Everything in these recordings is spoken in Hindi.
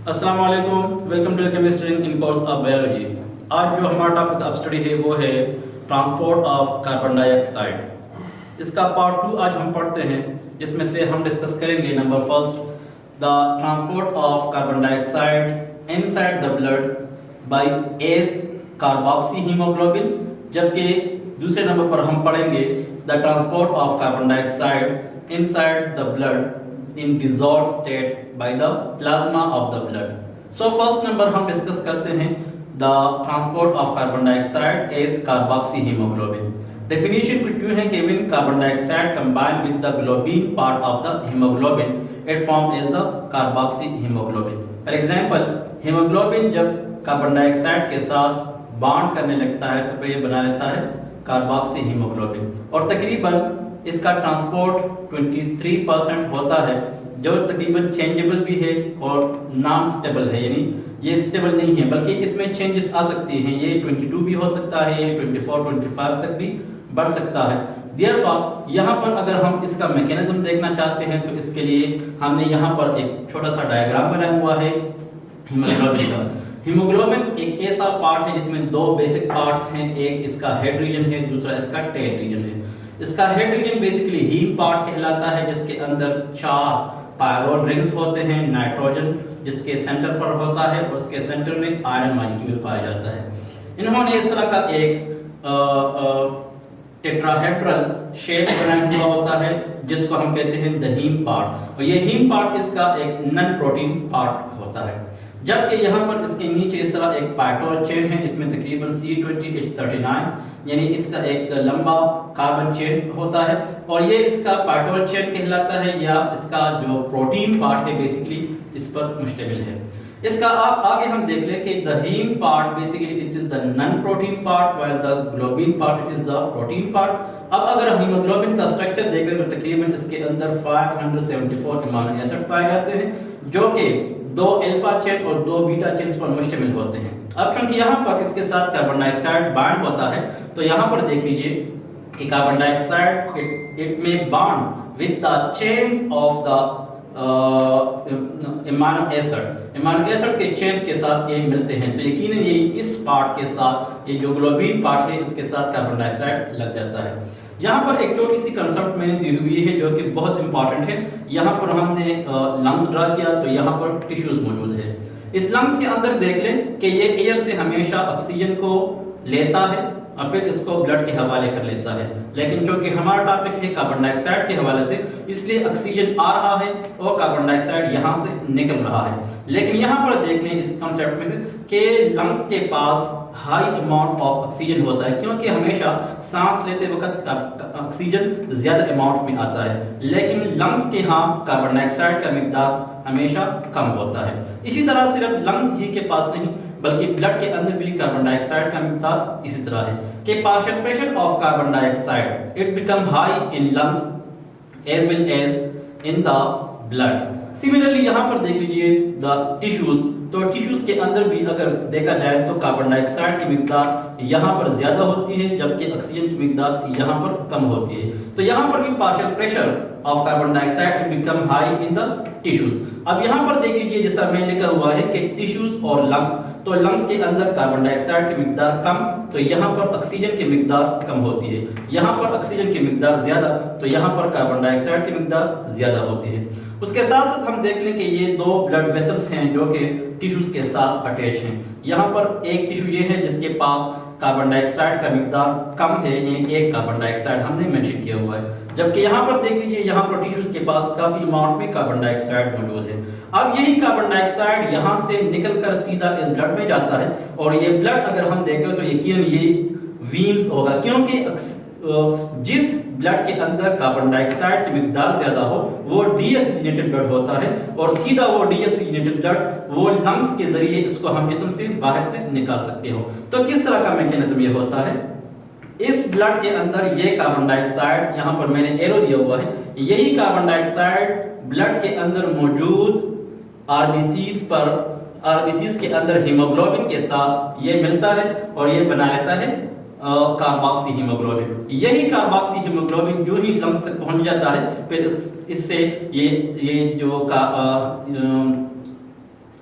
अस्सलाम वालेकुम, welcome to chemistryring in course of biology. आज जो हमारा टॉपिक ऑफ स्टडी है वो है ट्रांसपोर्ट ऑफ कार्बन डाइऑक्साइड। इसका पार्ट 2 आज हम पढ़ते हैं, जिसमें से हम डिस्कस करेंगे number first the transport of carbon dioxide inside the blood by as carboxy haemoglobin, जबकि दूसरे नंबर पर हम पढ़ेंगे the transport of carbon dioxide inside the blood in dissolved state by the plasma of the blood. So first number हम डिस्कस करते हैं the transport of carbon dioxide as carboxyhemoglobin. Definition कुछ यूँ है कि when carbon dioxide combined with the globin part of the hemoglobin, it forms as the carboxyhemoglobin. For example, hemoglobin जब कार्बन डाइऑक्साइड के साथ बॉन्ड करने लगता है तो फिर ये बना लेता है कार्बोक्सीहीमोग्लोबिन, और तकरीबन इसका ट्रांसपोर्ट 23% होता है, जो तकरीबन चेंजेबल भी है और नॉन स्टेबल है, यानी ये स्टेबल नहीं है बल्कि इसमें चेंजेस आ सकती हैं। ये 22 भी हो सकता है, ये 24-25 तक भी बढ़ सकता है। देयरफॉर यहाँ पर अगर हम इसका मैकेनिज्म देखना चाहते हैं तो इसके लिए हमने यहाँ पर एक छोटा सा डायग्राम बनाया हुआ है हीमोग्लोबिन का। हीमोग्लोबिन एक ऐसा पार्ट है जिसमें दो बेसिक पार्ट्स हैं, एक इसका हेड रीजन है, दूसरा इसका टेल रीजन है। इसका head region basically haem part कहलाता है, जिसके अंदर 4 पायरोल रिंग्स होते हैं, नाइट्रोजन जिसके सेंटर पर होता है और उसके सेंटर में आयरन मॉलिक्यूल पाया जाता है। इन्होंने इस तरह का एक टेट्राहेड्रल शेप बनाया हुआ होता है जिसको हम कहते हैं द हीम पार्ट, और ये हीम पार्ट इसका एक नॉन प्रोटीन पार्ट होता है। जबकि यहाँ पर इसके नीचे इस तरह एक पायटोल चेन है जिसमें तकरीबन C20H39 यानी इसका एक लंबा कार्बन चेन होता है, और ये इसका पायटोल चेन कहलाता है, या इसका जो प्रोटीन पार्ट है बेसिकली इस पर मुश्तमिल है। इसका आगे हम देख लें कि the haem part basically it is the non protein part while the globin part it is the protein part. अब अगर हीमोग्लोबिन का स्ट्रक्चर देख लें तो तकरीबन इसके अंदर 574 अमीनो एसिड पाए जाते हैं, जो कि 2 अल्फा चेन और 2 बीटा चेन्स पर मुश्तमिल होते हैं। अब क्योंकि यहाँ पर इसके साथ कार्बन डाइऑक्साइड बॉन्ड होता है तो यहाँ पर देख लीजिए कि कार्बन डाइऑक्साइड इट में bond with the chains of the amino acid के चेन्स के साथ ये मिलते हैं, तो यकीनन ये इस पार्ट के साथ, ये जो ग्लोबिन पार्ट है इसके साथ कार्बन डाइऑक्साइड लग जाता है। यहाँ पर एक छोटी सी कंसेप्ट मैंने दी हुई है जो कि बहुत इंपॉर्टेंट है। यहाँ पर हमने लंग्स ड्रा किया तो यहाँ पर टिश्यूज मौजूद है। इस लंग्स के अंदर देख लें कि ये एयर से हमेशा ऑक्सीजन को लेता है और फिर इसको ब्लड के हवाले कर लेता है, लेकिन चूंकि हमारा टॉपिक है कार्बन डाइऑक्साइड के हवाले से, इसलिए ऑक्सीजन आ रहा है और कार्बन डाइऑक्साइड यहाँ से निकल रहा है। लेकिन यहाँ पर देख लें इस कंसेप्ट में से कि लंग्स के पास हाई अमाउंट ऑफ ऑक्सीजन होता है, क्योंकि हमेशा सांस लेते वक्त ऑक्सीजन ज्यादा अमाउंट में आता है, लेकिन लंग्स के यहाँ कार्बन डाइऑक्साइड का मिकदार हमेशा कम होता है। इसी तरह सिर्फ लंग्स ही के पास नहीं बल्कि ब्लड के अंदर भी कार्बन डाइऑक्साइड का मिकदार इसी तरह है कि partial pressure of carbon dioxide it become high in lungs as well as in the blood. Similarly यहाँ पर देख लीजिए द टिश्यूज, तो टिश्यूज के अंदर भी अगर देखा जाए तो कार्बन डाइऑक्साइड की मिकदार यहाँ पर ज्यादा होती है जबकि ऑक्सीजन की मिकदार यहाँ पर कम होती है। तो यहाँ पर भी partial pressure of carbon dioxide become high in the tissues. अब यहाँ पर देख लीजिए जैसा मैंने लिखा हुआ है कि टिश्यूज और लंग्स, तो लंग्स के अंदर कार्बन डाइऑक्साइड की मिकदार कम तो यहाँ पर ऑक्सीजन की मिकदार कम होती है, यहाँ पर ऑक्सीजन की मिकदार ज्यादा तो यहाँ पर कार्बन डाइऑक्साइड की मिकदार ज्यादा होती है। उसके साथ साथ हम देख लें कि ये 2 ब्लड वेसल्स हैं जो कि टिश्यूज के साथ अटैच हैं। यहाँ पर एक टिश्यू ये है जिसके पास कार्बन डाइऑक्साइड का मिकदार कम है, यानी 1 कार्बन डाइऑक्साइड हमने मेंशन किया हुआ है, जबकि यहाँ पर देख लीजिए यहाँ पर टिश्यूज के पास काफी अमाउंट में कार्बन डाइऑक्साइड मौजूद है। अब यही कार्बन डाइऑक्साइड यहाँ से निकलकर सीधा इस ब्लड में जाता है, और ये ब्लड अगर हम देखें तो यकीनन ये वीन्स होगा, क्योंकि जिस ब्लड के अंदर कार्बन डाइऑक्साइड की मिकदार ज्यादा हो वो डीऑक्सीजनेटेड ब्लड होता है, और सीधा वो डीऑक्सीजनेटेड ब्लड वो लंग्स के जरिए इसको हम जिस्म से बाहर से निकाल सकते हो। तो किस तरह का मैकेनिज्म ये होता है, इस ब्लड के अंदर ये कार्बन डाइऑक्साइड, यहाँ पर मैंने एरो दिया हुआ है, यही कार्बन डाइऑक्साइड ब्लड के अंदर मौजूद आरबीसीज के अंदर हीमोग्लोबिन के साथ ये मिलता है और ये बना लेता है कार्बोक्सी हीमोग्लोबिन। यही कार्बोक्सी हीमोग्लोबिन जो ही लंग्स तक पहुंच जाता है, फिर इससे ये जो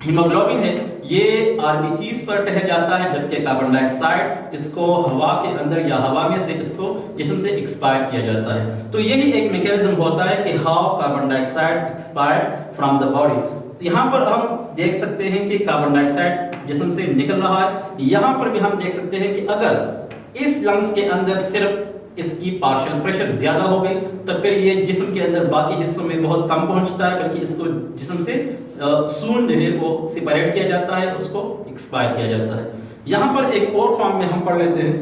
हीमोग्लोबिन है ये आरबीसीज पर ठहर जाता है, जबकि कार्बन डाइऑक्साइड इसको हवा के अंदर या हवा में से इसको जिस्म से एक्सपायर किया जाता है। तो यही एक मैकेनिज्म होता है कि how carbon dioxide expire from the body. यहाँ पर हम देख सकते हैं कि कार्बन डाइऑक्साइड जिस्म से निकल रहा है। यहाँ पर भी हम देख सकते हैं कि अगर इस लंग्स के अंदर सिर्फ इसकी पार्शियल प्रेशर ज्यादा हो गई तो फिर ये जिस्म के अंदर बाकी हिस्सों में बहुत कम पहुंचता है, बल्कि इसको जिस्म से सून जो है वो सेपरेट किया जाता है, उसको एक्सपायर किया जाता है। यहां पर एक और फॉर्म में हम पढ़ लेते हैं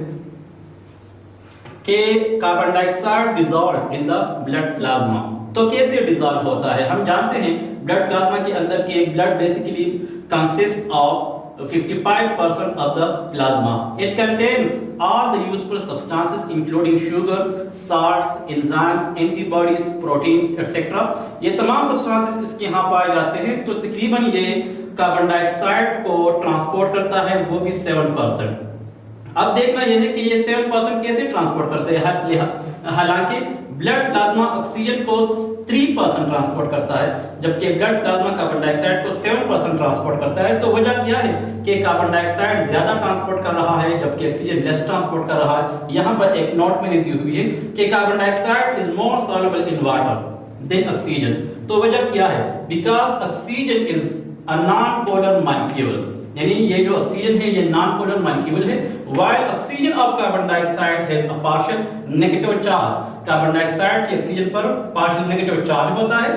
कि carbon dioxide dissolve in the blood plasma. तो कैसे डिसॉल्व होता है? हम जानते हैं ब्लड प्लाज्मा के अंदर के blood basically consist of 55% of the plasma. It contains all the useful substances including sugar, salts, enzymes, antibodies, proteins, etc. ये तमाम substances इसके यहाँ पाए जाते हैं। तो तकरीबन ये कार्बन डाइऑक्साइड को ट्रांसपोर्ट करता है, वो भी 7%। अब देखना यह है कि ये 7% कैसे ट्रांसपोर्ट करते हैं। हालांकि ब्लड प्लाज्मा ऑक्सीजन को 3% ट्रांसपोर्ट करता है, जबकि ब्लड प्लाज्मा कार्बन डाइऑक्साइड को 7% ट्रांसपोर्ट करता है। तो वजह क्या है कि कार्बन डाइऑक्साइड ज्यादा ट्रांसपोर्ट कर रहा है, जबकि ऑक्सीजन लेस ट्रांसपोर्ट कर रहा है। यहाँ पर एक नोट मैंने दी हुई है कि carbon dioxide is more soluble in water than oxygen. तो वजह क्या है? Because oxygen is a non polar molecule, यानी ये जो ऑक्सीजन है ये नॉन पोलर मॉलिक्यूल है। While oxygen of carbon dioxide has a partial negative charge, carbon dioxide की ऑक्सीजन पर पार्शियल नेगेटिव चार्ज होता है।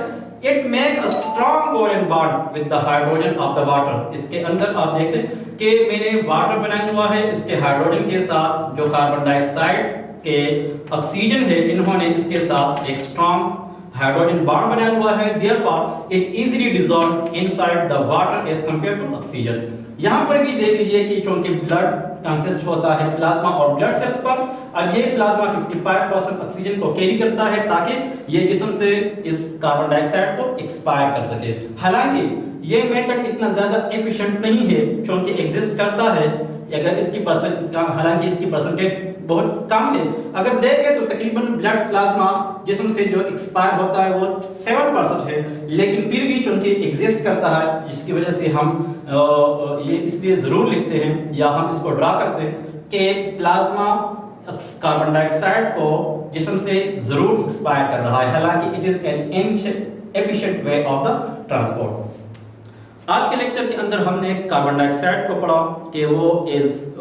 It make a strong covalent bond with the hydrogen of the water. इसके अंदर आप देख लें कि मैंने वाटर बनाया हुआ है, इसके हाइड्रोजन के साथ जो कार्बन डाइऑक्साइड के ऑक्सीजन है इन्होंने इसके साथ एक स्ट्रांग हाइड्रोजन बॉन्ड बनाया हुआ है। therefore it easily dissolve inside the water as compared to oxygen। यहां पर भी देख लीजिए कि चूंकि ब्लड कंसिस्ट होता है प्लाज्मा और ब्लड सेल्स पर, अब ये प्लाज्मा 55% ऑक्सीजन को कैरी करता है ताकि ये जिस्म से इस कार्बन डाइऑक्साइड को एक्सपायर कर सके। हालांकि ये मेथड इतना ज्यादा एफिशिएंट नहीं है चूंकि एग्जिस्ट करता है, अगर इसकी हालांकि इसकी परसेंटेज बहुत कम है। अगर देखें तो तकरीबन ब्लड प्लाज्मा जिस्म से जो एक्सपायर होता है वो 7% है, लेकिन फिर भी चूंकि एग्जिस्ट करता है, जिसकी वजह से हम ये इसलिए जरूर लिखते हैं या हम इसको ड्रा करते हैं कि प्लाज्मा कार्बन डाइऑक्साइड को जिस्म से जरूर एक्सपायर कर रहा है, हालांकि it is an efficient way of the transport. आज के लेक्चर के अंदर हमने कार्बन डाइऑक्साइड को पढ़ा कि वो इज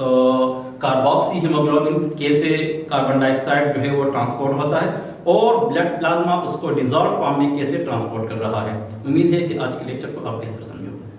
कार्बोक्सी हीमोग्लोबिन, कैसे कार्बन डाइऑक्साइड जो है वो ट्रांसपोर्ट होता है, और ब्लड प्लाज्मा उसको डिसॉल्व फॉर्म में कैसे ट्रांसपोर्ट कर रहा है। उम्मीद है कि आज के लेक्चर को आप बेहतर समझोगे।